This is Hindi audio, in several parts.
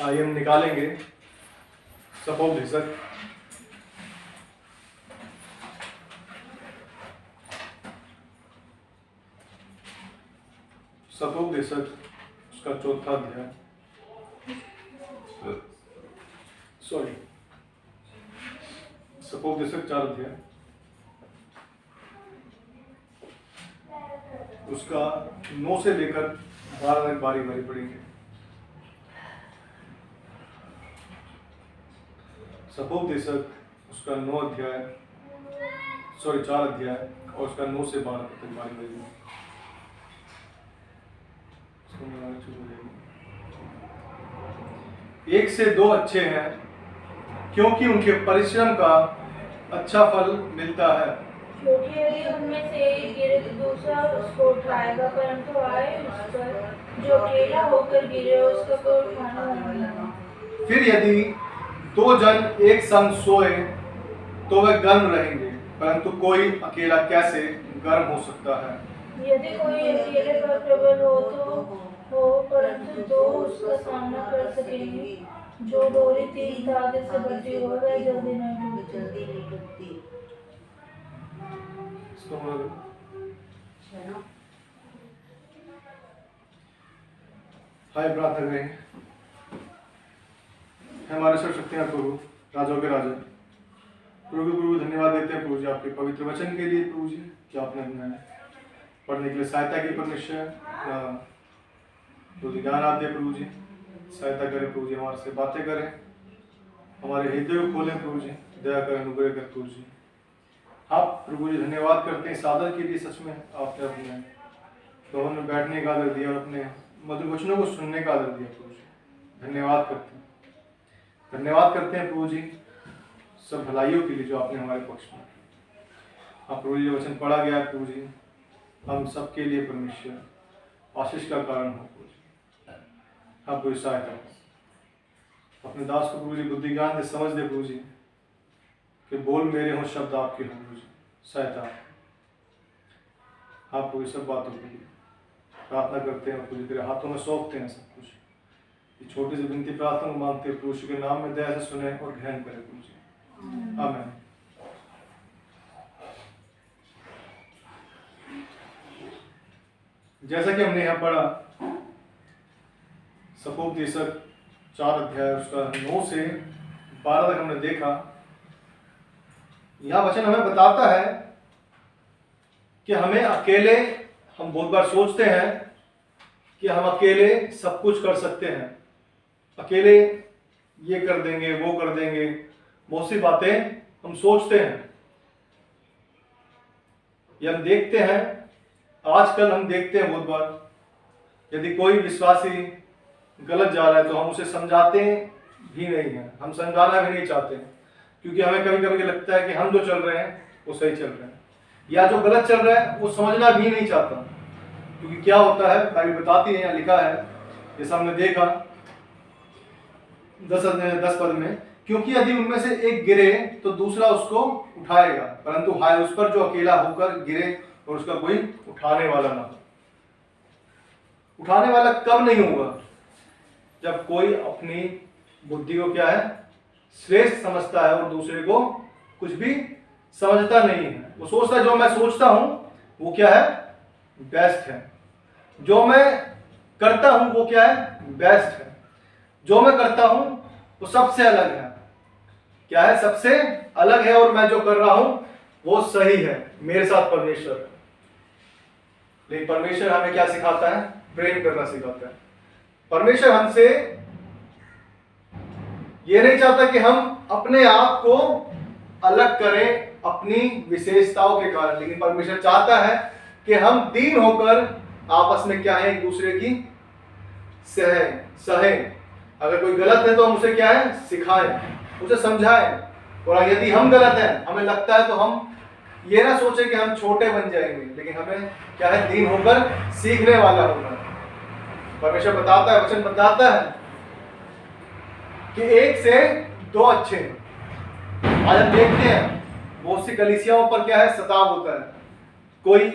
ये हम निकालेंगे सपोभिषक। सपोभिषक उसका चौथा अध्याय, सॉरी सपोभिषक 4 अध्याय, उसका 9 से लेकर 12 तक बारी बारी पढ़ेंगे। सपोभिषक उसका 9 अध्याय, सॉरी 4 अध्याय और उसका 9 से 12 तक बारी बारी। 1 से 2 अच्छे हैं क्योंकि उनके परिश्रम का अच्छा फल मिलता है। क्योंकि यदि उनमें से एक गिरे तो दूसरा उसको उठाएगा, परंतु आए उस पर जो अकेला होकर गिरे उसका कोई उठाने वाला नहीं। फिर यदि 2 जन एक संग सोए तो वे गर्म रहेंगे, परंतु कोई अकेला कैसे गर्म हो सकता है। यदि कोई अकेले पर प्रबल हो, परंतु 2 उसका सामना कर सकेंगे। जो डोरी 3 धागे से बंधी हो वह जल्दी नहीं टूटती। हाय प्रार्थना करें। हमारे सर्वशक्तियां प्रभु, राजाओं के राजा प्रभु धन्यवाद देते हैं प्रभु जी आपके पवित्र वचन के लिए प्रभु जी, कि आपने हमें पढ़ने के लिए सहायता की। परमेश्वर प्रभु जी ज्ञान आप दे प्रभु जी, सहायता करें प्रभु जी, हमारे से बातें करें, हमारे हृदय को खोलें प्रभु जी, दया करें, अनुग्रह करें प्रभु जी। आप प्रभु जी धन्यवाद करते हैं इस आदर के लिए। सच में आपने अपने भवन में बैठने का आदर दिया और अपने मधुर वचनों को सुनने का आदर दिया प्रभु जी। धन्यवाद करते हैं, धन्यवाद करते हैं प्रभु जी सब भलाइयों के लिए जो आपने हमारे पक्ष में। आप प्रभु जी वचन पढ़ा गया प्रभु जी, हम सबके लिए परमेश्वर आशीष का कारण हो प्रभु जी। आप कोई सहायता अपने दास को प्रभु जी बुद्धि ज्ञान दे, समझ दे प्रभु जी, कि बोल मेरे हों शब्द आपके हों प्रभु जी। सहायता आप कोई सब बातों के लिए प्रार्थना करते हैं प्रभु जी, तेरे हाथों में सौंपते हैं सब कुछ। ये छोटी सी विनती प्रार्थना मांगते हैं प्रभु के नाम में, दया से सुने और ग्रहण करें प्रभु जी। आमीन। जैसा कि हमने यहाँ पढ़ा सपोभिषक 4 अध्याय उसका 9 से 12 तक हमने देखा। यह वचन हमें बताता है कि हमें अकेले, हम बहुत बार सोचते हैं कि हम अकेले सब कुछ कर सकते हैं, अकेले ये कर देंगे वो कर देंगे, बहुत सी बातें हम सोचते हैं। ये हम देखते हैं, आजकल हम देखते हैं बहुत बार, यदि कोई विश्वासी गलत जा रहा है तो हम उसे समझाते भी नहीं हैं, हम समझाना भी नहीं चाहते हैं, क्योंकि हमें कभी कभी लगता है कि हम जो चल रहे हैं वो सही चल रहे हैं, या जो गलत चल रहा है वो समझना भी नहीं चाहता। क्योंकि क्या होता है, बाइबल बताती है, यहाँ लिखा है, जैसा हमने देखा 10 पद में, क्योंकि यदि उनमें से एक गिरे तो दूसरा उसको उठाएगा, परंतु हाय उस पर जो अकेला होकर गिरे और उसका कोई उठाने वाला ना हो। उठाने वाला कब नहीं होगा? जब कोई अपनी बुद्धि को क्या है, श्रेष्ठ समझता है और दूसरे को कुछ भी समझता नहीं है। वो सोचता है जो मैं सोचता हूं वो क्या है, बेस्ट है, जो मैं करता हूं वो क्या है, बेस्ट है, जो मैं करता हूं वो सबसे अलग है, क्या है, सबसे अलग है, और मैं जो कर रहा हूं वो सही है, मेरे साथ परमेश्वर है। लेकिन परमेश्वर हमें क्या सिखाता है, प्रेम करना सिखाता है। परमेश्वर हमसे ये नहीं चाहता कि हम अपने आप को अलग करें अपनी विशेषताओं के कारण, लेकिन परमेश्वर चाहता है कि हम दीन होकर आपस में क्या है, एक दूसरे की सहें। अगर कोई गलत है तो हम उसे क्या है, सिखाएं, उसे समझाएं। और यदि हम गलत हैं, हमें लगता है, तो हम ये ना सोचें कि हम छोटे बन जाएंगे, लेकिन हमें क्या है, दीन होकर सीखने वाला होगा। परमेश्वर बताता है, वचन बताता है कि 1 से 2 अच्छे हैं। आज हम देखते हैं बहुत सी कलीसियाओं पर क्या है, सताव होता है। कोई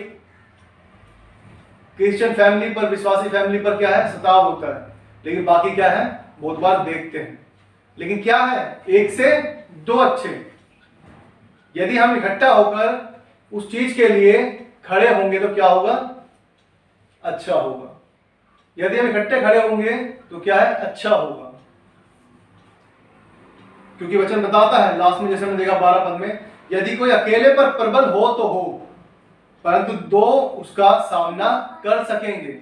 क्रिश्चियन फैमिली पर, विश्वासी फैमिली पर क्या है, सताव होता है, लेकिन बाकी क्या है, बहुत बार देखते हैं, लेकिन क्या है, 1 से 2 अच्छे। यदि हम इकट्ठा होकर उस चीज के लिए खड़े होंगे तो क्या होगा, अच्छा होगा। यदि हम इकट्ठे खड़े होंगे तो क्या है, अच्छा होगा। क्योंकि वचन बताता है लास्ट में, जैसे हमने देखा 12 पद में, यदि कोई अकेले पर प्रबल हो तो हो, परंतु 2 उसका सामना कर सकेंगे।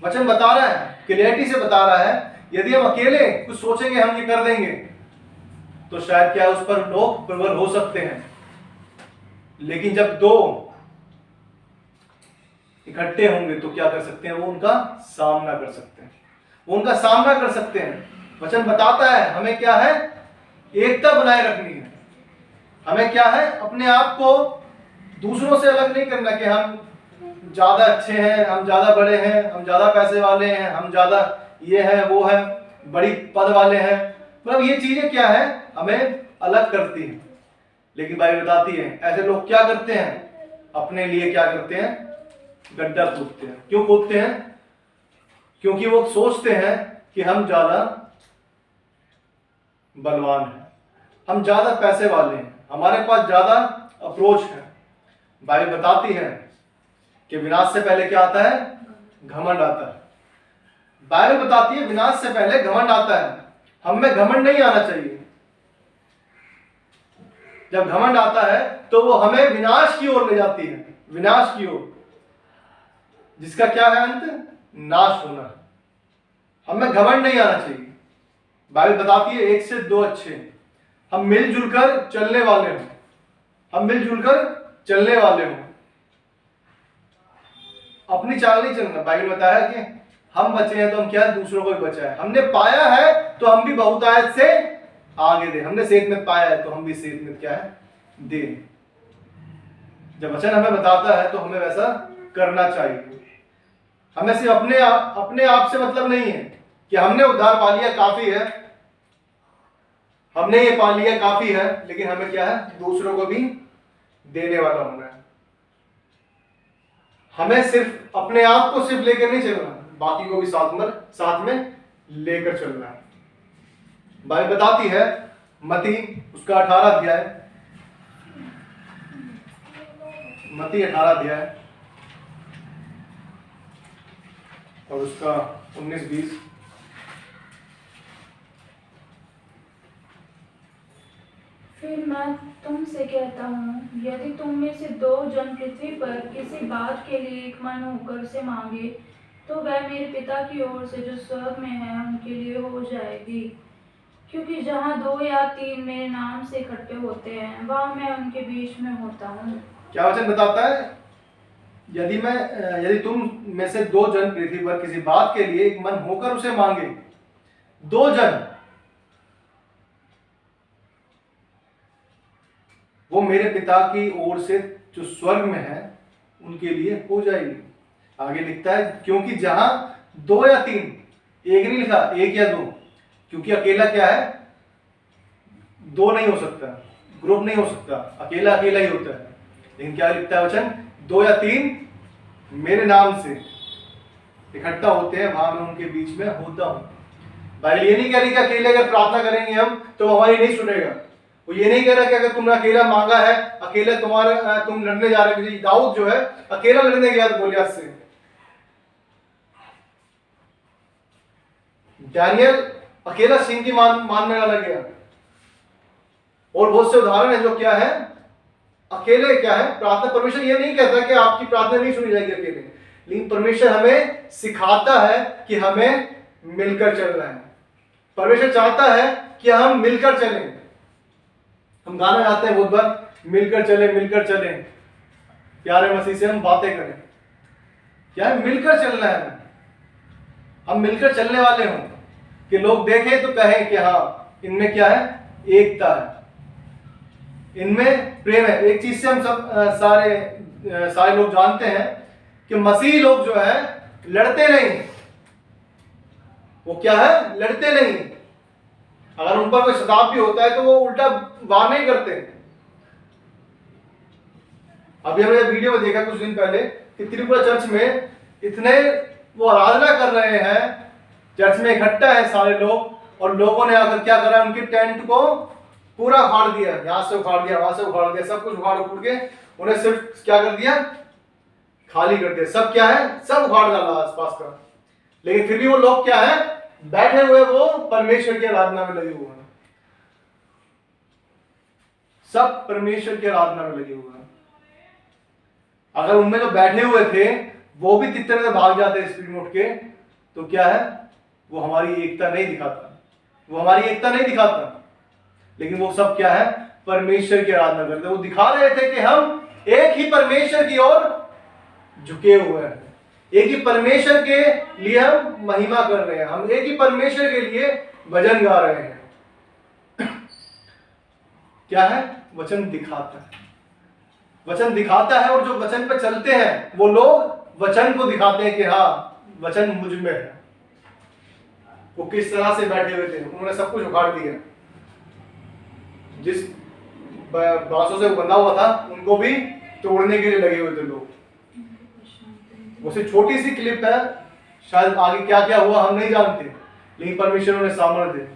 वचन बता रहा है, क्लियरिटी से बता रहा है, यदि हम अकेले कुछ सोचेंगे हम ये कर देंगे तो शायद क्या उस पर लोग प्रबल हो सकते हैं, लेकिन जब 2 इकट्ठे होंगे तो क्या कर सकते हैं, वो उनका सामना कर सकते हैं, वो उनका सामना कर सकते हैं। वचन बताता है हमें क्या है, एकता बनाए रखनी है। हमें क्या है, अपने आप को दूसरों से अलग नहीं करना कि हम ज्यादा अच्छे हैं, हम ज्यादा बड़े हैं, हम ज्यादा पैसे वाले हैं, हम ज्यादा ये है वो है, बड़ी पद वाले हैं। मतलब ये चीजें क्या है, हमें अलग करती हैं। लेकिन बाइबल बताती है ऐसे लोग क्या करते हैं, अपने लिए क्या करते हैं, गड्ढा खोदते हैं। क्यों खोदते हैं, क्योंकि वो सोचते हैं कि हम ज्यादा बलवान हैं, हम ज्यादा पैसे वाले हैं, हमारे पास ज्यादा अप्रोच है। बाइबल बताती है कि विनाश से पहले क्या आता है, घमंड आता है। बाइबल बताती है विनाश से पहले घमंड आता है। हम में घमंड नहीं आना चाहिए। जब घमंड आता है तो वो हमें विनाश की ओर ले जाती है, विनाश की ओर, जिसका क्या है अंत, नाश होना। हमें घमंड नहीं आना चाहिए। बाइबल बताती है 1 से 2 अच्छे, हम मिलजुल कर चलने वाले हों, हम मिलजुल कर चलने वाले हों, अपनी चाल नहीं चलना। बाइबल बताया कि हम बचे हैं तो हम क्या, दूसरों को भी बचाए। हमने पाया है तो हम भी बहुतायत से आगे दे। हमने सेहत में पाया है तो हम भी सेहत में क्या है, दे। जब वचन हमें बताता है तो हमें वैसा करना चाहिए। हमें सिर्फ अपने आप से मतलब नहीं है कि हमने उद्धार पा लिया काफी है, हमने ये पा लिया काफी है, लेकिन हमें क्या है, दूसरों को भी देने वाला होना है। हमें सिर्फ अपने आप को सिर्फ लेकर नहीं चलना, बाकी को भी साथ में लेकर चलना है। बाइबल बताती है मती उसका 18 अध्याय, मती 18 अध्याय और उसका 19-20। फिर मैं तुमसे कहता हूँ, यदि तुम में से 2 जन पृथ्वी पर किसी बात के लिए एक मन होकर से मांगे तो वह मेरे पिता की ओर से जो स्वर्ग में है उनके लिए हो जाएगी। क्योंकि जहाँ 2 या 3 मेरे नाम से इकट्ठे होते हैं वहाँ मैं उनके बीच में होता हूँ। क्या वचन बताता है, यदि तुम में से 2 जन पृथ्वी पर किसी बात के लिए एक मन होकर उसे मांगे, 2 जन, वो मेरे पिता की ओर से जो स्वर्ग में है उनके लिए हो जाएगी। आगे लिखता है, क्योंकि जहां 2 या 3, एक नहीं लिखा 1 या 2, क्योंकि अकेला क्या है, 2 नहीं हो सकता, ग्रुप नहीं हो सकता, अकेला अकेला ही होता है। लेकिन क्या लिखता है वचन, 2 या 3 मेरे नाम से इकट्ठा होते हैं वहां मैं उनके बीच में होता हूं। बाइबल ये नहीं कह रही कि अकेले अगर प्रार्थना करेंगे हम तो हमारी नहीं सुनेगा। वो ये नहीं कह रहा कि अगर तुमने अकेला मांगा है, अकेले तुम लड़ने जा रहे हो। दाऊद जो है अकेला लड़ने गया था गोलियत से, डैनियल अकेला सिंह की मारने वाला गया। और बहुत से उदाहरण है जो क्या है, अकेले क्या है प्रार्थना। परमेश्वर ये नहीं कहता कि आपकी प्रार्थना नहीं सुनी जाएगी अकेले, लेकिन परमेश्वर हमें सिखाता है कि हमें मिलकर चलना है। परमेश्वर चाहता है कि हम मिलकर चलें। हम गाना गाते हैं बहुत बार, मिलकर चले मिलकर चले, प्यारे मसीह से हम बातें करें। क्या है, मिलकर चलना है। हम मिलकर चलने वाले हों कि लोग देखें तो कहें कि हाँ इनमें क्या है, एकता है, इनमें प्रेम है। एक चीज से हम सब सारे लोग जानते हैं कि मसीह लोग जो है लड़ते नहीं। वो क्या है, लड़ते नहीं। अगर उन पर कोई सताव भी होता है तो वो उल्टा वार नहीं करते। अभी हमने वीडियो में देखा कुछ दिन पहले कि त्रिपुरा चर्च में इतने वो आराधना कर रहे हैं, चर्च में इकट्ठा है सारे लोग, और लोगों ने आकर क्या करा, उनके टेंट को पूरा उखाड़ दिया, यहाँ से उखाड़ दिया, वहां से उखाड़ दिया, सब कुछ उखाड़ उड़ के उन्हें सिर्फ क्या कर दिया, खाली कर दिया। सब क्या है, सब उखाड़ डाला आसपास का। लेकिन फिर भी वो लोग क्या है, बैठे हुए वो परमेश्वर की आराधना में लगे हुए हैं। सब परमेश्वर की आराधना में लगे हुए हैं। अगर उनमें जो बैठे हुए थे वो भी तितर से भाग जाते स्पीड में उठ के, तो क्या है, वो हमारी एकता नहीं दिखाता, वो हमारी एकता नहीं दिखाता। लेकिन वो सब क्या है, परमेश्वर की आराधना करते। वो दिखा रहे थे कि हम एक ही परमेश्वर की ओर झुके हुए हैं, एक ही परमेश्वर के लिए हम महिमा कर रहे हैं, हम एक ही परमेश्वर के लिए भजन गा रहे हैं। क्या है, वचन दिखाता है, वचन दिखाता है। और जो वचन पे चलते हैं वो लोग वचन को दिखाते हैं कि हाँ, वचन मुझ में है। वो किस तरह से बैठे हुए थे, उन्होंने सब कुछ उखाड़ दिया। जिस बांसों से बंधा हुआ था उनको भी तोड़ने के लिए लगे हुए थे लोग। वो सिर्फ छोटी सी क्लिप है, शायद आगे क्या क्या हुआ हम नहीं जानते, लेकिन परमेश्वर ने सामर्थ्य दे।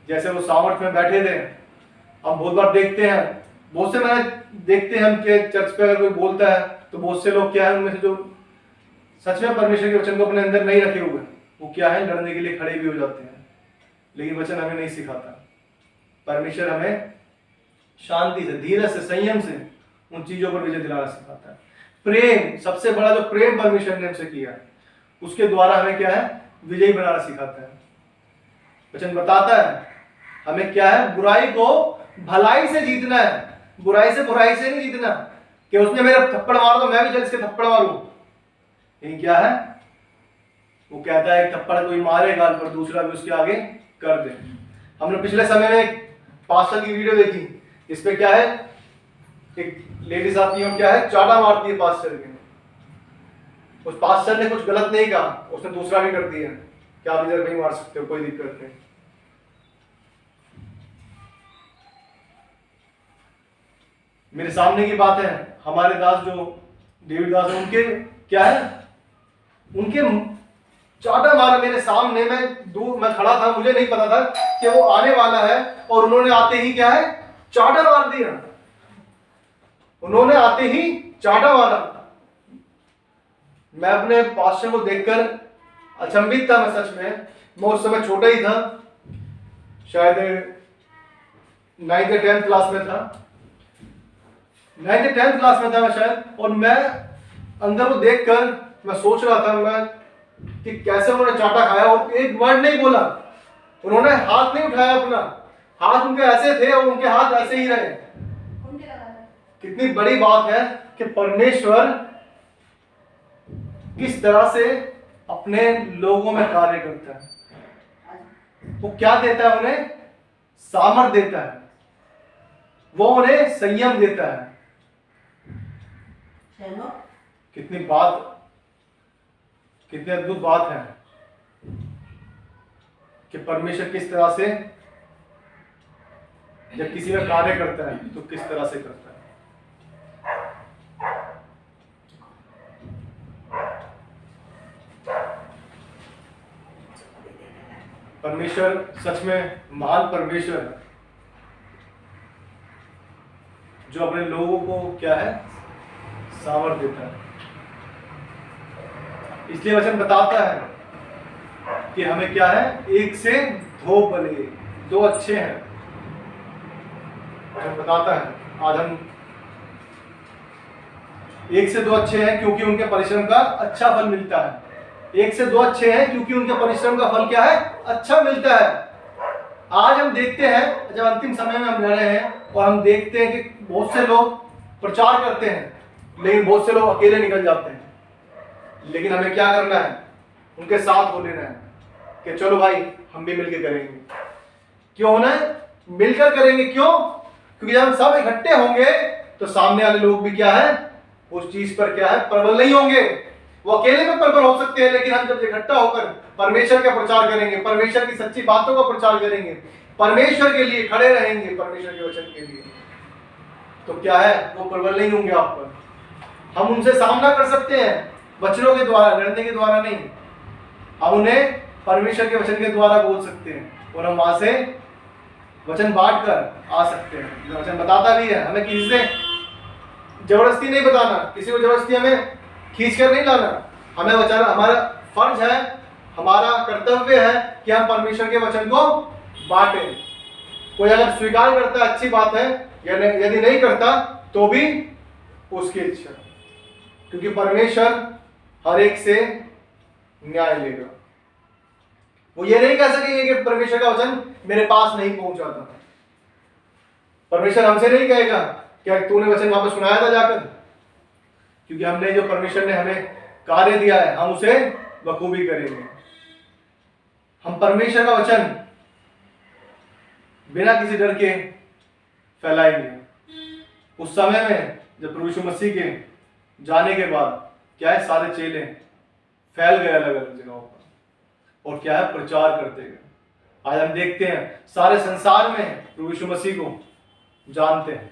जैसे वो सामर्थ्य में बैठे थे, हम बहुत बार देखते हैं, बहुत से मैंने देखते हैं हम कि चर्च पे अगर कोई बोलता है तो बहुत से लोग क्या है, उनमें से जो सच में परमेश्वर के वचन को अपने अंदर नहीं रखे हुए, वो क्या है, लड़ने के लिए खड़े भी हो जाते हैं। लेकिन वचन हमें नहीं सिखाता। परमेश्वर हमें शांति से, धीरज से, संयम से उन चीजों पर विजय दिलाना सिखाता है। प्रेम, सबसे बड़ा जो प्रेम परमेश्वर ने हमसे किया, उसके द्वारा हमें क्या है, विजयी बनाना सिखाता है। वचन बताता है हमें क्या है, बुराई को भलाई से जीतना है, बुराई से नहीं जीतना कि उसने मेरा थप्पड़ मारा तो मैं भी चल इसके थप्पड़ मारूं। ये क्या है, वो कहता है एक थप्पड़ कोई मारे गाल पर, दूसरा भी उसके आगे कर दे। हमने पिछले समय में एक पास्टर की वीडियो देखी, इसमें क्या है, एक लेडीज आती है और क्या है, चाटा मारती है पास्टर के। उस पास्टर ने कुछ गलत नहीं कहा, उसने दूसरा भी कर दिया। क्या आप इधर नहीं मार सकते हो, कोई दिक्कत नहीं। मेरे सामने की बात है, हमारे दास जो डेविड दास है, उनके क्या है, उनके चाटा मारा मेरे सामने। मैं दूर मैं खड़ा था, मुझे नहीं पता था कि वो आने वाला है, और उन्होंने आते ही क्या है, चाटा मार दिया। उन्होंने आते ही चाटा मारा। मैं अपने पास्टर को देखकर अचंभित था। मैं सच में, मैं उस समय छोटा ही था, शायद 9th या 10th क्लास में था, 9th या 10th क्लास में था मैं शायद। और मैं अंदर को देखकर मैं सोच रहा था मैं कि कैसे उन्होंने चाटा खाया, और एक वर्ड नहीं बोला, उन्होंने हाथ नहीं उठाया अपना, हाथ उनके ऐसे थे और उनके हाथ ऐसे ही रहे। कितनी बड़ी बात है कि परमेश्वर किस तरह से अपने लोगों में कार्य करता है। वो क्या देता है, उन्हें सामर्थ्य देता है, वो उन्हें संयम देता है। कितनी अद्भुत बात है कि परमेश्वर किस तरह से जब किसी में कार्य करता है तो किस तरह से करता है। परमेश्वर सच में महान परमेश्वर है, जो अपने लोगों को क्या है, सामर्थ्य देता है। इसलिए वचन बताता है कि हमें क्या है, एक से दो भले, दो अच्छे हैं। वचन बताता है आज हम एक से दो अच्छे हैं क्योंकि उनके परिश्रम का अच्छा फल मिलता है। एक से दो अच्छे हैं क्योंकि उनके परिश्रम का फल क्या है, अच्छा मिलता है। आज हम देखते हैं, जब अंतिम समय में हम रह रहे हैं, और हम देखते हैं कि बहुत से लोग प्रचार करते हैं, लेकिन बहुत से लोग अकेले निकल जाते हैं। लेकिन हमें क्या करना है, उनके साथ हो लेना है कि चलो भाई हम भी मिलकर करेंगे। क्यों ना मिलकर करेंगे, क्यों? क्योंकि जब हम सब इकट्ठे होंगे तो सामने वाले लोग भी क्या है, उस चीज पर क्या है, प्रबल नहीं होंगे। वो अकेले में प्रबल हो सकते हैं, लेकिन हम जब इकट्ठा होकर परमेश्वर का प्रचार करेंगे, परमेश्वर की सच्ची बातों का प्रचार करेंगे, परमेश्वर के लिए खड़े रहेंगे, परमेश्वर के वचन के लिए, तो क्या है, वो प्रबल नहीं होंगे आप पर। हम उनसे सामना कर सकते हैं वचनों के द्वारा, लड़ने के द्वारा नहीं। हम उन्हें परमेश्वर के वचन के द्वारा बोल सकते हैं और हम वहां से वचन बांट कर आ सकते हैं। वचन बताता भी है, हमें किसी से जबरदस्ती नहीं बताना, किसी को जबरदस्ती हमें खींच कर नहीं लाना। हमें वचन, हमारा फर्ज है, हमारा कर्तव्य है कि हम परमेश्वर के वचन को बांटें। कोई अगर स्वीकार करता है अच्छी बात है, यदि नहीं करता तो भी उसकी इच्छा, क्योंकि परमेश्वर हर एक से न्याय लेगा। वो ये नहीं कह सकेंगे कि परमेश्वर का वचन मेरे पास नहीं पहुंचा था। परमेश्वर हमसे नहीं कहेगा क्या तूने वचन वापस सुनाया था जाकर, क्योंकि हमने जो परमेश्वर ने हमें कार्य दिया है हम उसे बखूबी करेंगे। हम परमेश्वर का वचन बिना किसी डर के फैलाएंगे। उस समय में जब प्रभु यीशु मसीह के जाने के बाद क्या है, सारे चेले फैल गए अलग अलग जगहों पर और क्या है, प्रचार करते गए। आज हम देखते हैं सारे संसार में प्रभु यीशु मसीह को जानते हैं।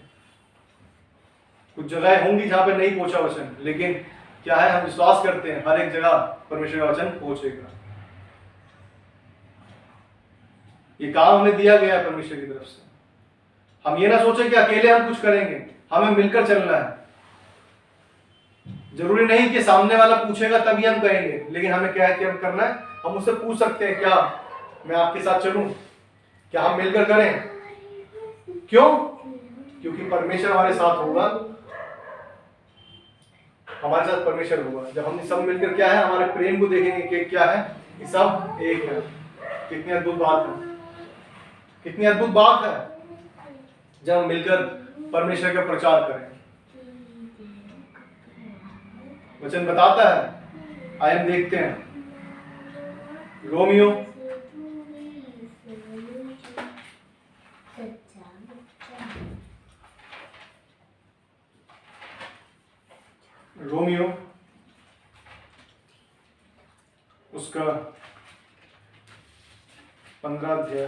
कुछ जगह होंगी जहां पे नहीं पहुंचा वचन, लेकिन क्या है, हम विश्वास करते हैं हर एक जगह परमेश्वर का वचन पहुंचेगा। ये काम हमें दिया गया है परमेश्वर की तरफ से। हम ये ना सोचे कि अकेले हम कुछ करेंगे, हमें मिलकर चलना है। जरूरी नहीं कि सामने वाला पूछेगा तभी हम कहेंगे, लेकिन हमें क्या है कि हम करना है, हम उससे पूछ सकते हैं क्या मैं आपके साथ चलूं, क्या हम मिलकर करें। क्यों? क्योंकि परमेश्वर हमारे साथ होगा, हमारे साथ परमेश्वर होगा। जब हम सब मिलकर क्या है, हमारे प्रेम को देखेंगे कि क्या है, कि सब एक है। कितनी अद्भुत बात है, कितनी अद्भुत बात है जब हम मिलकर परमेश्वर का प्रचार करें। वचन बताता है, आइए हम देखते हैं रोमियो उसका 15 अध्याय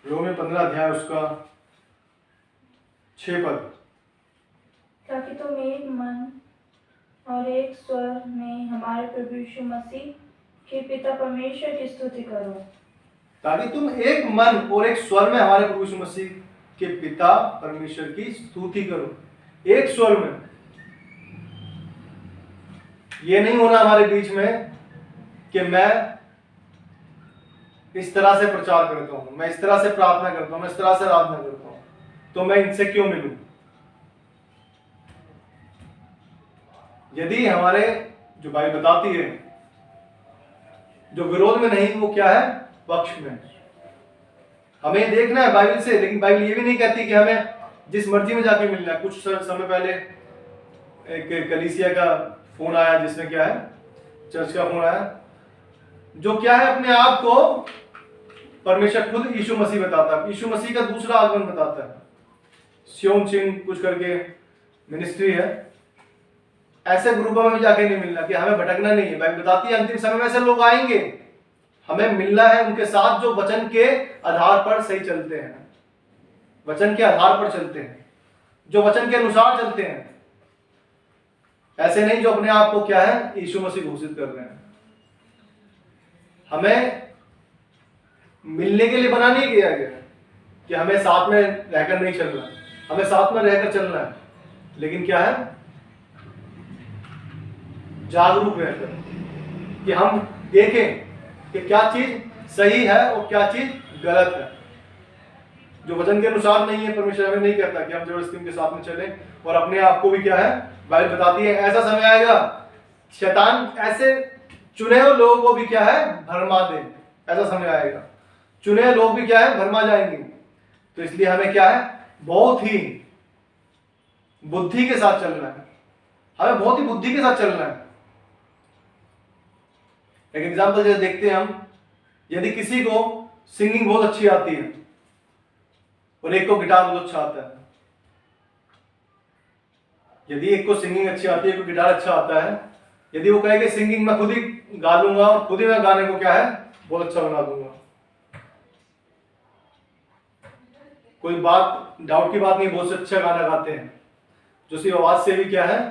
रोमियो 15 अध्याय उसका 6 पद। ताकि तुम एक मन और एक स्वर में हमारे प्रभु यीशु मसीह के पिता परमेश्वर की स्तुति करो। ताकि तुम एक मन और एक स्वर में हमारे प्रभु यीशु मसीह के पिता परमेश्वर की स्तुति करो। एक स्वर में। ये नहीं होना हमारे बीच में कि मैं इस तरह से प्रचार करता हूं, मैं इस तरह से प्रार्थना करता हूं, मैं इस तरह से आराधना करता हूं, तो मैं इनसे क्यों मिलूं। यदि हमारे जो बाइबल बताती है जो विरोध में नहीं, वो क्या है, पक्ष में। हमें देखना है बाइबल से, लेकिन बाइबल ये भी नहीं कहती कि हमें जिस मर्जी में जाके मिलना है। कुछ समय पहले एक कलीसिया का फोन आया, जिसमें क्या है, चर्च का फोन आया, जो क्या है, अपने आप को परमेश्वर खुद यीशु मसीह बताता है, यीशु मसीह का दूसरा आगमन बताता है। स्योंग चिंग कुछ करके मिनिस्ट्री है। ऐसे ग्रुपों में भी जाके नहीं मिलना कि हमें भटकना नहीं है। बाइबल बताती है अंतिम समय में ऐसे लोग आएंगे, हमें मिलना है उनके साथ जो वचन के आधार पर सही चलते हैं, वचन के आधार पर चलते हैं, जो वचन के अनुसार चलते हैं। ऐसे नहीं जो अपने आप को क्या है, यीशु मसीह घोषित कर रहे हैं। हमें मिलने के लिए बना नहीं किया गया कि हमें साथ में रहकर नहीं चलना, हमें साथ में रहकर चलना है, लेकिन क्या है, जागरूक रहकर कि हम देखें कि क्या चीज सही है और क्या चीज गलत है। जो वचन के अनुसार नहीं है, परमेश्वर हमें नहीं कहता कि हम जबरदस्ती उनके साथ में चलें और अपने आप को भी क्या है, बाइबल बताती है ऐसा समय आएगा शैतान ऐसे चुने हुए लोगों को भी क्या है, भरमा दे। ऐसा समय आएगा, चुने हुए लोग भी क्या है, भरमा जाएंगे। तो इसलिए हमें क्या है, बहुत ही बुद्धि के साथ चलना है। हमें बहुत ही बुद्धि के साथ चलना है। एक एग्जाम्पल जैसे देखते हैं हम, यदि किसी को सिंगिंग बहुत अच्छी आती है और एक को गिटार बहुत अच्छा आता है, यदि एक को सिंगिंग अच्छी आती है, कोई गिटार अच्छा आता है, यदि वो कहे कि सिंगिंग मैं खुद ही गा लूंगा और खुद ही मैं गाने को क्या है बहुत अच्छा बना दूंगा, कोई बात डाउट की बात नहीं, बहुत से अच्छा गाना गाते हैं जो सिर्फ आवाज से भी क्या है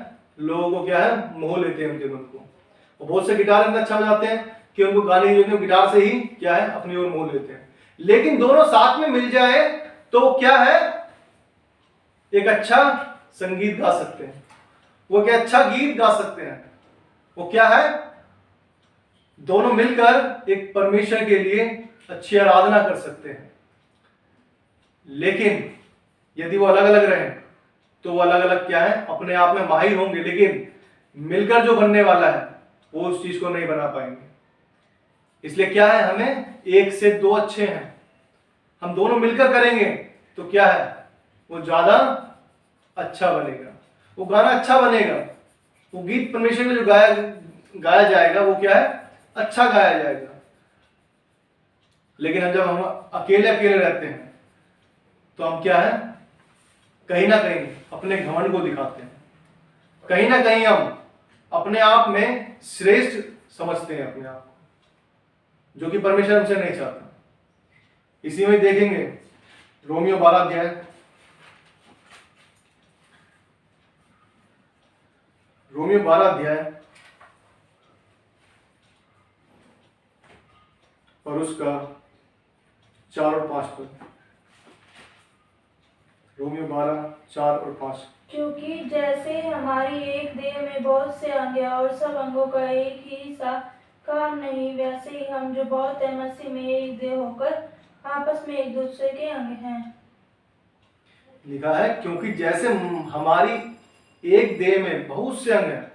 लोगों को क्या है मोह लेते हैं उनके मन को। और बहुत से गिटार इतना अच्छा बजाते हैं कि उनको गाने जो गिटार से ही क्या है अपनी ओर मोह लेते हैं। लेकिन दोनों साथ में मिल जाए तो वो क्या है एक अच्छा संगीत गा सकते हैं, वो क्या अच्छा गीत गा सकते हैं, वो क्या है दोनों मिलकर एक परमेश्वर के लिए अच्छी आराधना कर सकते हैं। लेकिन यदि वो अलग अलग रहे तो वो अलग अलग क्या है अपने आप में माहिर होंगे, लेकिन मिलकर जो बनने वाला है वो उस चीज को नहीं बना पाएंगे। इसलिए क्या है हमें एक से दो अच्छे हैं, हम दोनों मिलकर करेंगे तो क्या है वो ज्यादा अच्छा बनेगा, वो गाना अच्छा बनेगा, वो गीत परमेश्वर में जो गाया जाएगा वो क्या है अच्छा गाया जाएगा। लेकिन जब हम अकेले अकेले रहते हैं तो हम क्या है कहीं ना कहीं अपने घमंड को दिखाते हैं, कहीं ना कहीं हम अपने आप में श्रेष्ठ समझते हैं अपने आप को, जो कि परमेश्वर हमसे नहीं चाहता। इसी में देखेंगे रोमियो 12 अध्याय, रोमियो 12 अध्याय और उसका 4 और 5 पद। रोमियो 12 4 और 5। क्योंकि जैसे हमारी एक देह में बहुत से अंग हैं और सब अंगों का एक ही सा काम नहीं, वैसे ही हम जो बहुत है मसीह में एक देह होकर आपस में एक दूसरे के अंग हैं। लिखा है क्योंकि जैसे हमारी एक देह में बहुत से अंग हैं।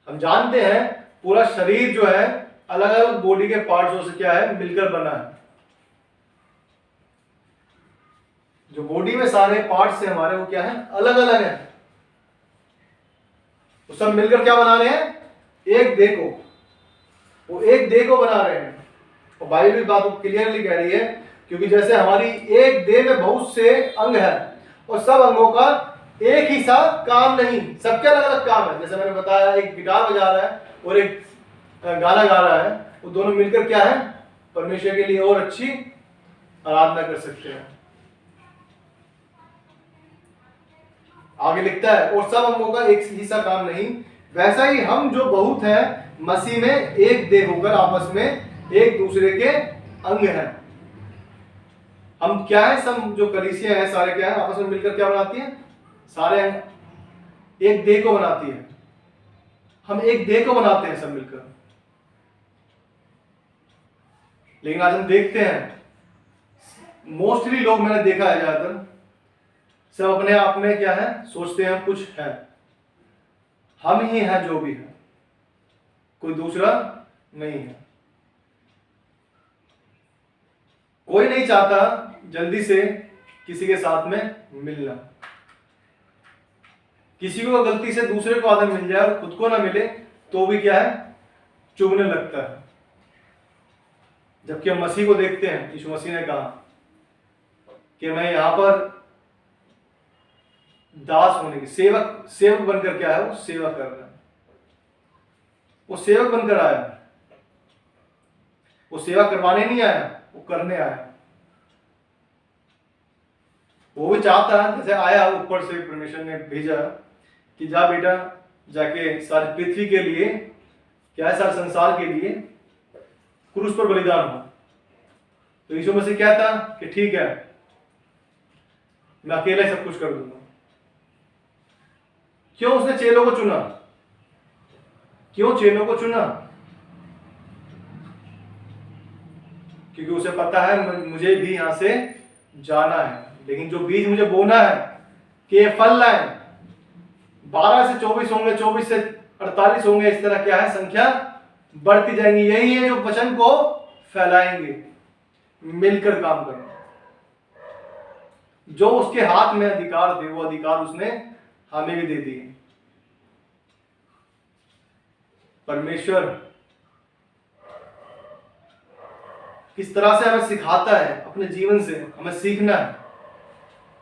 हम जानते हैं पूरा शरीर जो है अलग अलग बॉडी के पार्ट्सों से क्या है मिलकर बना है। जो बॉडी में सारे पार्ट्स हैं हमारे वो क्या है अलग अलग हैं, वो सब मिलकर क्या बना रहे हैं एक देह को, वो एक देह को बना रहे हैं। और बाइबल भी बात को क्लियरली कह रही है क्योंकि जैसे हमारी एक देह में बहुत से अंग हैं और सब अंगों का एक ही सा काम नहीं, सबके अलग अलग काम है। जैसे मैंने बताया एक गिटार बजा रहा है और एक गाना गा रहा है, वो दोनों मिलकर क्या है परमेश्वर के लिए और अच्छी आराधना कर सकते हैं। आगे लिखता है और सब अंगों का एक ही सा काम नहीं, वैसा ही हम जो बहुत हैं मसीह में एक देह होकर आपस में एक दूसरे के अंग हैं। हम क्या है सब जो कलीसिया है सारे क्या है आपस में मिलकर क्या बनाती है, सारे अंग एक देह को बनाती है। हम एक देह को बनाते हैं सब मिलकर। लेकिन आज हम देखते हैं मोस्टली लोग मैंने देखा है ज्यादातर सब अपने आप में क्या है सोचते हैं कुछ है, हम ही हैं जो भी है, कोई दूसरा नहीं है। कोई नहीं चाहता जल्दी से किसी के साथ में मिलना, किसी को गलती से दूसरे को आदम मिल जाए और खुद को ना मिले तो भी क्या है चुभने लगता है। जबकि हम मसीह को देखते हैं, यीशु मसीह ने कहा कि मैं यहां पर दास होने की सेवक बनकर क्या है वो सेवा कर रहा है, वो सेवक बनकर आया, वो सेवा करवाने नहीं आया, वो करने आया। वो भी चाहता है जैसे आया ऊपर से परमेश्वर ने भेजा कि जा बेटा जाके सारी पृथ्वी के लिए क्या है सारे संसार के लिए क्रूस पर बलिदान हो। तो यीशु मसीह कहता कि ठीक है मैं अकेला ही सब कुछ कर दूंगा। क्यों उसने चेलों को चुना, क्यों चेलों को चुना? क्योंकि उसे पता है मुझे भी यहां से जाना है, लेकिन जो बीज मुझे बोना है कि ये फल लाए, 12 से 24 होंगे, 24 से 48 होंगे, इस तरह क्या है संख्या बढ़ती जाएंगी। यही है जो वचन को फैलाएंगे, मिलकर काम करना। जो उसके हाथ में अधिकार दे वो अधिकार उसने हमें भी दे दिए। परमेश्वर किस तरह से हमें सिखाता है, अपने जीवन से हमें सीखना है।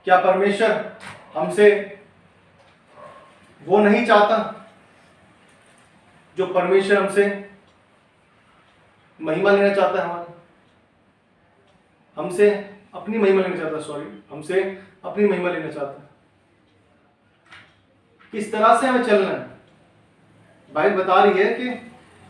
क्या परमेश्वर हमसे वो नहीं चाहता। जो परमेश्वर हमसे महिमा लेना चाहता है, हमसे अपनी महिमा लेना चाहता है, हमसे अपनी महिमा लेना चाहता है। किस तरह से हमें चलना है? बाइबल बता रही है कि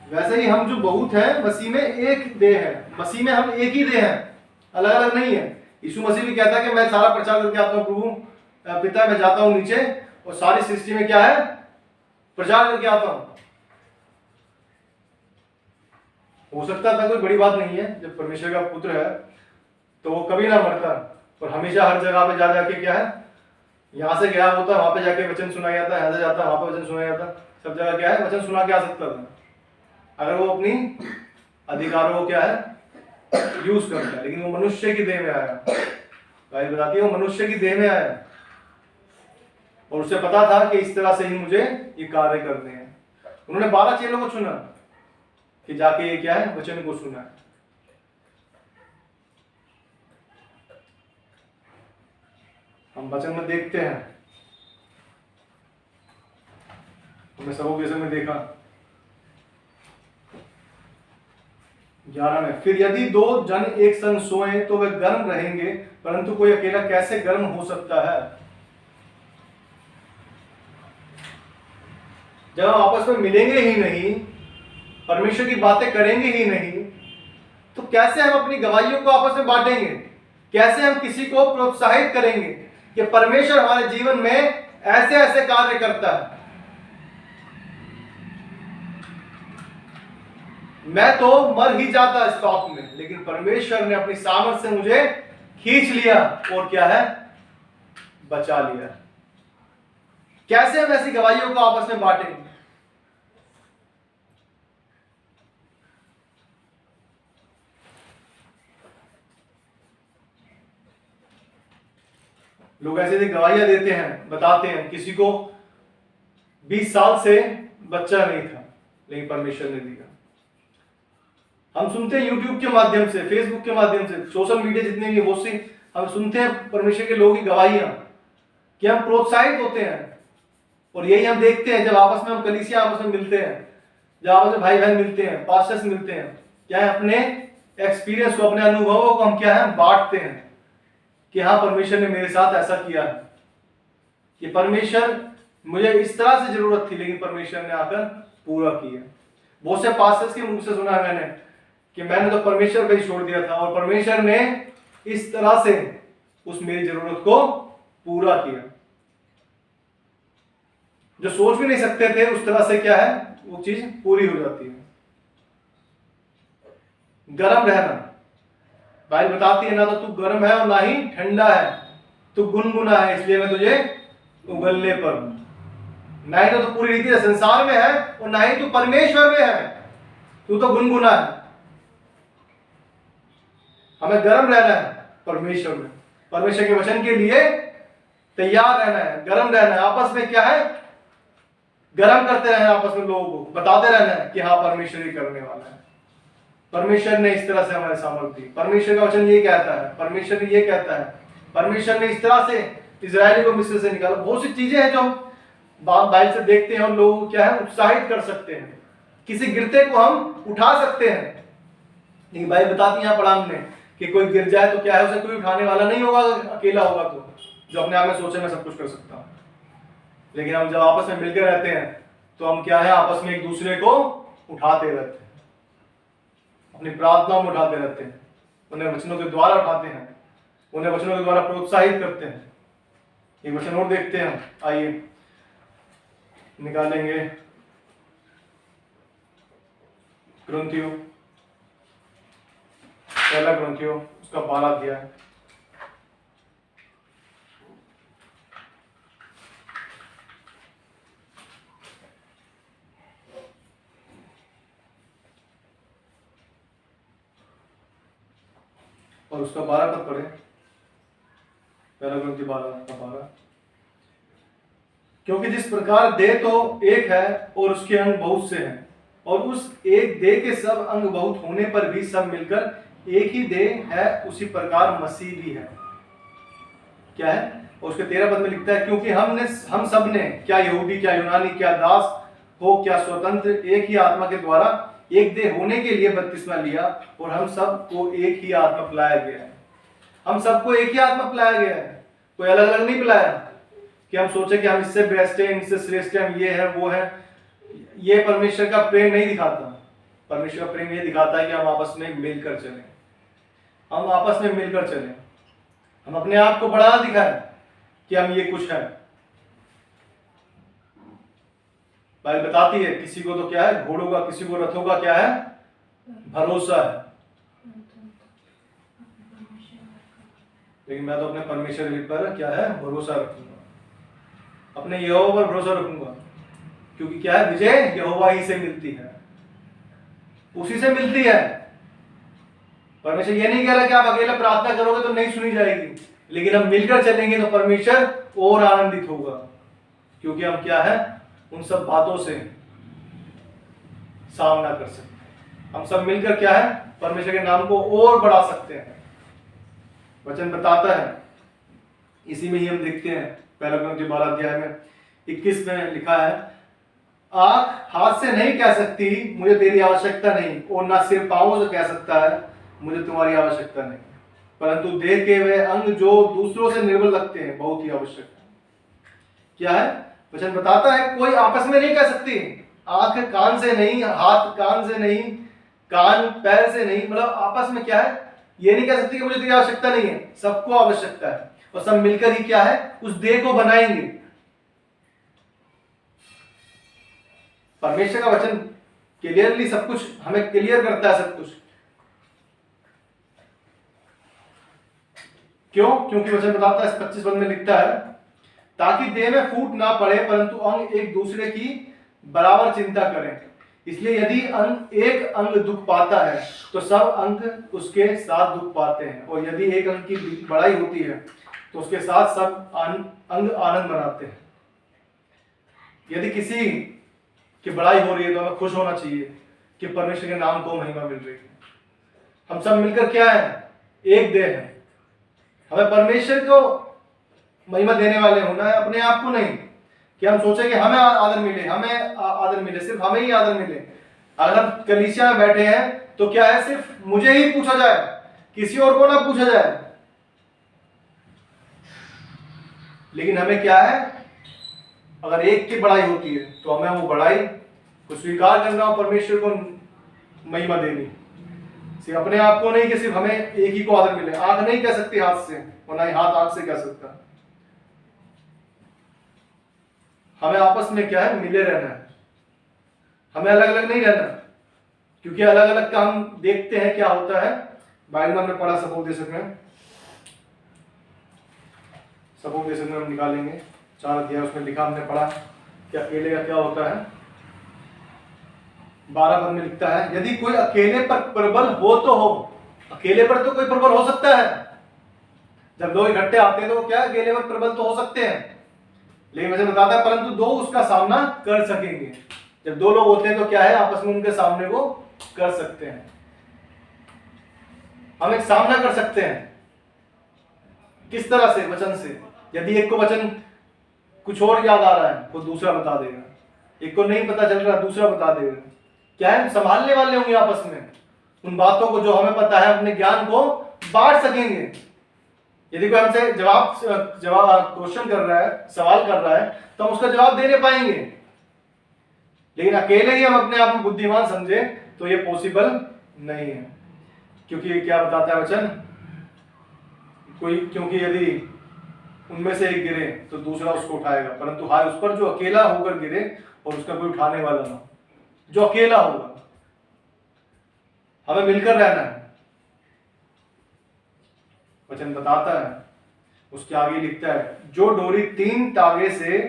वैसे ही हम जो बहुत है, मसीह में एक देह है, मसीह में हम एक ही देह है, अलग अलग नहीं है। यीशु मसीह भी कहता है कि मैं सारा प्रचार करके आता हूँ, प्रभु पिता मैं जाता हूँ नीचे और सारी सृष्टि में क्या है, प्रचार करके आता हूँ। हो सकता था, कोई बड़ी बात नहीं है, जब परमेश्वर का पुत्र है तो वो कभी ना मरता और हमेशा हर जगह पे जा जाके क्या है, यहाँ से गया होता वहां पे जाके वचन सुनाया जाता, यहाँ से जाता वहां पे वचन सुनाया जाता, सब जगह क्या है वचन सुना के आ सकता था, अगर वो अपनी अधिकारों को क्या है यूज करता है। लेकिन वो मनुष्य की देह में आया, बाइबल बताती है वो मनुष्य की देह में आया और उसे पता था कि इस तरह से ही मुझे ये कार्य करने हैं। उन्होंने 12 चेलों को चुना कि जाके ये क्या है वचन को सुना है। हम वचन में देखते हैं, हमने सबों के में देखा 11 में, फिर यदि 2 जन एक संग सोए तो वे गर्म रहेंगे, परंतु कोई अकेला कैसे गर्म हो सकता है? जब हम आपस में मिलेंगे ही नहीं, परमेश्वर की बातें करेंगे ही नहीं, तो कैसे हम अपनी गवाहियों को आपस में बांटेंगे? कैसे हम किसी को प्रोत्साहित करेंगे कि परमेश्वर हमारे जीवन में ऐसे ऐसे कार्य करता है? मैं तो मर ही जाता इस पाप में, लेकिन परमेश्वर ने अपनी सामर्थ से मुझे खींच लिया और क्या है बचा लिया। कैसे हम ऐसी गवाहियों को आपस में बांटेंगे? लोग ऐसे गवाहियां देते हैं, बताते हैं, किसी को 20 साल से बच्चा नहीं था लेकिन परमेश्वर ने दिया। हम सुनते हैं YouTube के माध्यम से, Facebook के माध्यम से, सोशल मीडिया जितने भी बहुत सी हम सुनते हैं परमेश्वर के लोगों की गवाहियां कि हम प्रोत्साहित होते हैं। और यही हम देखते हैं जब आपस में हम कलीसिया आपस में मिलते हैं, जब आपस में भाई बहन मिलते हैं, पास्टर्स मिलते हैं, क्या है अपने एक्सपीरियंस को, अपने अनुभवों को हम क्या है बांटते हैं कि हाँ परमेश्वर ने मेरे साथ ऐसा किया है, कि परमेश्वर मुझे इस तरह से जरूरत थी लेकिन परमेश्वर ने आकर पूरा किया। बहुत से पास्टर्स के मुंह से सुना है मैंने कि मैंने तो परमेश्वर पे ही छोड़ दिया था और परमेश्वर ने इस तरह से उस मेरी जरूरत को पूरा किया। जो सोच भी नहीं सकते थे उस तरह से क्या है वो चीज पूरी हो जाती है। गर्म रहना, बाइबल बताती है ना तो तू गर्म है और ना ही ठंडा है, तू गुनगुना है, इसलिए मैं तुझे उगलने पर हूं। ना ही तो पूरी रीति से संसार में है और ना ही तू परमेश्वर में है, तू तो गुनगुना है। हमें गर्म रहना है परमेश्वर में, परमेश्वर के वचन के लिए तैयार रहना है, गर्म रहना है। आपस में क्या है गर्म करते रहना, आपस में लोगों को बताते रहना है कि हाँ परमेश्वर ही करने वाला है। परमेश्वर ने इस तरह से हमारे सामर्थ दी, परमेश्वर का वचन ये कहता है, परमेश्वर ये कहता है, परमेश्वर ने इस तरह से इजराइली को मिस्र से निकाला। बहुत सी चीजें हैं जो हम बाइबल से देखते हैं और लोगों को क्या है उत्साहित कर सकते हैं, किसी गिरते को हम उठा सकते हैं। लेकिन बाइबल बताती है यहाँ पढ़ा हमने कि कोई गिर जाए तो क्या है उसे कोई उठाने वाला नहीं होगा, अकेला होगा तो जो अपने आप में सोचे मैं सब कुछ कर सकता हूँ। लेकिन हम जब आपस में मिलकर रहते हैं तो हम क्या है आपस में एक दूसरे को उठाते रहते हैं, अपनी प्रार्थनाओं में उठाते रहते हैं, उन्हें वचनों के द्वारा उठाते हैं, उन्हें वचनों के द्वारा प्रोत्साहित करते हैं। एक वचन और देखते हैं, आइए निकालेंगे ग्रंथियों, पहला ग्रंथियों उसका 12 अध्याय। और उसका 12 पद पढ़े, पहला ग्रंथी 12। क्योंकि जिस प्रकार देह तो एक है और उसके अंग बहुत से हैं, और उस एक देह के सब अंग बहुत होने पर भी सब मिलकर एक ही देह है, उसी प्रकार मसीह भी है। क्या है? और उसके 13 पद में लिखता है, क्योंकि हम सब ने, क्या यहूदी क्या यूनानी क्या दास हो क्या स्वतंत्र, एक ही आत्मा के द्वारा एक देह होने के लिए बपतिस्मा लिया, और हम सबको एक ही आत्मा पिलाया गया है। हम सबको एक ही आत्मा पिलाया गया है, कोई अलग अलग नहीं पिलाया कि हम सोचे कि हम इससे बेस्ट है, इनसे श्रेष्ठ है, हम ये है वो है। ये परमेश्वर का प्रेम नहीं दिखाता। परमेश्वर का प्रेम ये दिखाता है कि हम आपस में मिलकर चलें, हम आपस में मिलकर चलें, हम अपने आप को बढ़ा दिखाएं कि हम ये कुछ है। बाइबल बताती है किसी को तो क्या है घोड़ों का, किसी को रथों का क्या है भरोसा है, लेकिन मैं तो अपने परमेश्वर पर क्या है भरोसा रखूंगा, अपने यहोवा पर भरोसा रखूंगा, क्योंकि क्या है विजय यहोवा ही से मिलती है, उसी से मिलती है। परमेश्वर ये नहीं कह रहा कि आप अकेले प्रार्थना करोगे तो नहीं सुनी जाएगी, लेकिन हम मिलकर चलेंगे तो परमेश्वर और आनंदित होगा, क्योंकि हम क्या है उन सब बातों से सामना कर सकते हैं। हम सब मिलकर क्या है परमेश्वर के नाम को और बढ़ा सकते हैं। वचन बताता है, इसी में ही हम देखते हैं पहला कुरिन्थियों 12 अध्याय में 21 में लिखा है, आंख हाथ से नहीं कह सकती मुझे तेरी आवश्यकता नहीं, और ना सिर पांवों से कह सकता है मुझे तुम्हारी आवश्यकता नहीं, परंतु देह के वे अंग जो दूसरों से निर्बल लगते हैं बहुत ही आवश्यक है। क्या है वचन बताता है, कोई आपस में नहीं कह सकती, आंख कान से नहीं, हाथ कान से नहीं, कान पैर से नहीं, मतलब आपस में क्या है ये नहीं कह सकती कि मुझे तेरी आवश्यकता नहीं है, सबको आवश्यकता है, और सब मिलकर ही क्या है उस देह को बनाएंगे। परमेश्वर का वचन क्लियरली सब कुछ हमें क्लियर करता है, सब कुछ। क्यों? क्योंकि वचन बताता है 25 पद में लिखता है, ताकि देह में फूट ना पड़े परंतु अंग एक दूसरे की बराबर चिंता करें। इसलिए यदि एक अंग दुख पाता है तो सब अंग उसके साथ दुख पाते हैं, और यदि एक अंग की बड़ाई होती है तो उसके साथ सब अंग आनंद मनाते हैं। यदि किसी की बड़ाई हो रही है तो हमें खुश होना चाहिए कि परमेश्वर के नाम को महिमा मिल रही है। हम सब मिलकर क्या है एक देह है, हमें परमेश्वर को महिमा देने वाले होना है, अपने आप को नहीं कि हम सोचे कि हमें आदर मिले, हमें आदर मिले, सिर्फ हमें ही आदर मिले। अगर हम कलीसिया में बैठे हैं तो क्या है सिर्फ मुझे ही पूछा जाए, किसी और को ना पूछा जाए। लेकिन हमें क्या है अगर एक की बड़ाई होती है तो हमें वो बड़ाई को स्वीकार करना और परमेश्वर को महिमा देनी, सिर्फ अपने आप को नहीं कि सिर्फ हमें एक ही को आदर मिले। आंख नहीं कह सकती हाथ से, और ना ही हाथ आंख से कह सकता। हमें आपस में क्या है मिले रहना है, हमें अलग अलग नहीं रहना, क्योंकि अलग अलग का हम देखते हैं क्या होता है। बाइबल में हमने पढ़ा सपोदेशक में, सपोदेशक में हम निकालेंगे 4 अध्याय, उसमें लिखा हमने पढ़ा कि अकेले का क्या होता है। 12 पद में लिखता है, यदि कोई अकेले पर प्रबल हो तो हो। अकेले पर तो कोई प्रबल हो सकता है, जब लोग इकट्ठे आते हैं तो क्या अकेले पर प्रबल तो हो सकते हैं, लेकिन वचन बताता है परंतु दो उसका सामना कर सकेंगे। जब दो लोग होते हैं तो क्या है आपस में उनके सामने को कर सकते हैं, हम एक सामना कर सकते हैं। किस तरह से? वचन से। यदि एक को वचन कुछ और याद आ रहा है वो दूसरा बता देगा, एक को नहीं पता चल रहा दूसरा बता देगा। क्या है संभालने वाले होंगे आपस में उन बातों को जो हमें पता है, अपने ज्ञान को बांट सकेंगे। यदि कोई हमसे जवाब क्वेश्चन कर रहा है, सवाल कर रहा है, तो हम उसका जवाब दे नहीं पाएंगे। लेकिन अकेले ही हम अपने आप को बुद्धिमान समझे तो ये पॉसिबल नहीं है, क्योंकि क्या बताता है वचन, क्योंकि यदि उनमें से एक गिरे तो दूसरा उसको उठाएगा, परंतु हाय उस पर जो अकेला होकर गिरे और उसका कोई उठाने वाला ना, जो अकेला होगा। हमें मिलकर रहना है, वचन बताता है। उसके आगे लिखता है, जो डोरी 3 तागे से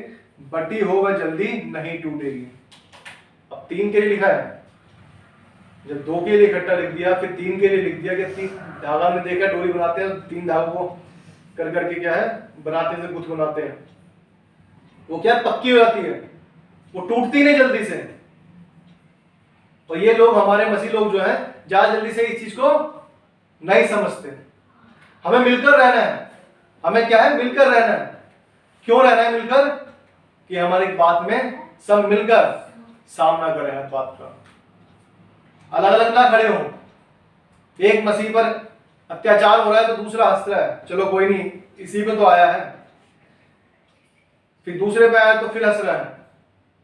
बटी हो वह जल्दी नहीं टूटेगी। अब 3 के लिए लिखा है, जब 2 के लिए इकट्ठा लिख दिया, फिर 3 के लिए लिख दिया कि 3 धागा में देखा डोरी बनाते हैं, 3 धागों को कर करके क्या है बनाते से गुथ बनाते हैं, वो क्या पक्की हो जाती है, वो टूटती नहीं जल्दी से। और ये लोग हमारे मसीह लोग जो है ज्यादा जल्दी से इस चीज को नहीं समझते। हमें मिलकर रहना है, हमें क्या है मिलकर रहना है। क्यों रहना है मिलकर? कि हमारी बात में सब मिलकर सामना करें हर बात का, अलग अलग ना खड़े हो। एक मसीह पर अत्याचार हो रहा है तो दूसरा हंस रहा है, चलो कोई नहीं, इसी पे तो आया है। फिर दूसरे पे आया तो फिर हंस रहा है,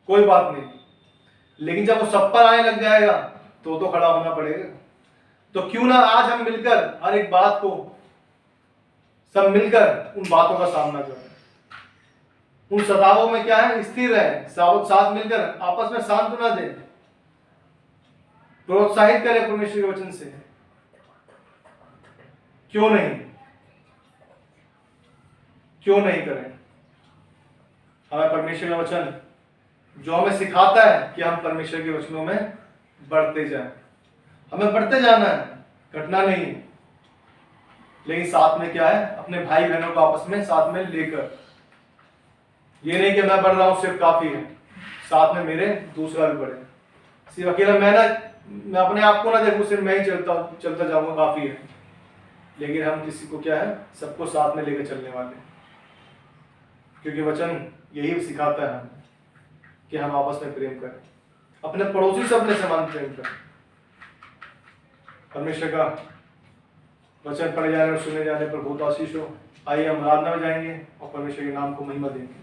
कोई बात नहीं। लेकिन जब वो सब पर आने लग जाएगा तो खड़ा होना पड़ेगा। तो क्यों ना आज हम मिलकर हर एक बात को, सब मिलकर उन बातों का सामना करें। उन सतावों में क्या है, स्थिर रहे, साथ मिलकर आपस में सांत्वना दें, प्रोत्साहित करें परमेश्वर के वचन से। क्यों नहीं, क्यों नहीं करें? हमें परमेश्वर का वचन जो हमें सिखाता है कि हम परमेश्वर के वचनों में बढ़ते जाएं। हमें बढ़ते जाना है, घटना नहीं। लेकिन साथ में क्या है, अपने भाई बहनों को आपस में साथ में लेकर, ये नहीं कि मैं बढ़ रहा हूं सिर्फ काफी है, साथ में मेरे दूसरा भी बढ़े। सिर्फ अकेला मैं अपने आप को ना देखूं, सिर्फ मैं ही चलता जाऊंगा काफी है। लेकिन हम किसी को क्या है, सबको साथ में लेकर चलने वाले, क्योंकि वचन यही सिखाता है हमें कि हम आपस में प्रेम करें, अपने पड़ोसी से अपने समान प्रेम करें। परमेश्वर का वचन पढ़े जाने और सुने जाने पर बहुत आशीष हो। आइए हम आराधना में जाएंगे और परमेश्वर के नाम को महिमा देंगे।